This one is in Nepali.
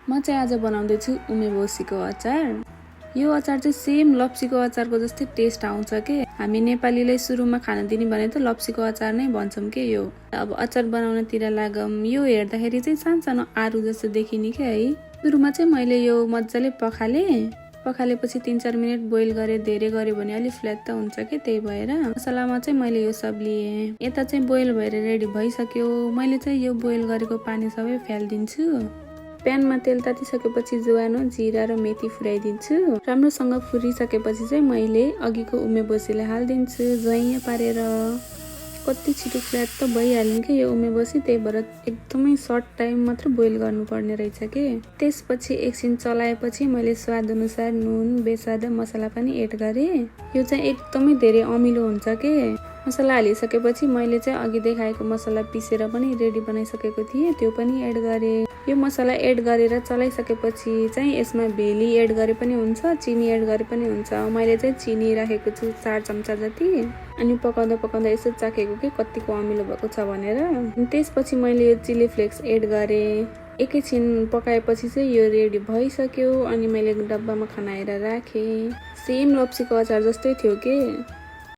म चाहिँ आज बनाउँदैछु उमेबोसीको अचार। यो अचार चाहिँ सेम लप्सीको अचारको जस्तै टेस्ट आउँछ के। हामी नेपालीलाई सुरुमा खान दिने भने त लप्सीको अचार नै भन्छौँ के यो। अब अचार बनाउनतिर लागौँ। यो हेर्दाखेरि चाहिँ सानो आरु जस्तो देखिने के है। सुरुमा चाहिँ मैले यो मजाले पखालेपछि 3-4 मिनट बोइल गरे। धेरै गऱ्यो भने अलि फ्ल्याट त हुन्छ के, त्यही भएर मसलामा चाहिँ मैले यो सब लिएँ। यता चाहिँ बोइल भएर रेडी भइसक्यो। मैले चाहिँ यो बोइल गरेको पानी सबै फ्यालिदिन्छु। प्यानमा तेल तातिसकेपछि ज्वानो, जिरा र मेथी फुराइदिन्छु। राम्रोसँग फुरिसकेपछि चाहिँ मैले अघिको उमेबोसीलाई हालिदिन्छु ज्वाइँ पारेर। कति छिटो फ्ल्याट त भइहाल्ने के यो उमेबोसी, त्यही भएर एकदमै सर्ट टाइम मात्र बोइल गर्नुपर्ने रहेछ के। त्यसपछि एकछिन चलाएपछि मैले स्वाद अनुसार नुन, बेसार र मसला पनि एड गरेँ। यो चाहिँ एकदमै धेरै अमिलो हुन्छ के। मसला हालिसकेपछि मैले चाहिँ अघि देखाएको मसला पिसेर पनि रेडी बनाइसकेको थिएँ, त्यो पनि एड गरेँ। यो मसला एड गरेर चलाइसकेपछि चाहिँ यसमा भेली एड गरे पनि हुन्छ, चिनी एड गरे पनि हुन्छ। मैले चाहिँ चिनी राखेको छु 4 चम्चा जति। अनि पकाउँदा यसो चाखेको कि कतिको अमिलो भएको छ भनेर। त्यसपछि मैले यो चिली फ्लेक्स एड गरेँ। एकैछिन पकाएपछि चाहिँ यो रेडी भइसक्यो। अनि मैले डब्बामा खनाएर राखेँ। सेम लप्सीको अचार जस्तै थियो के।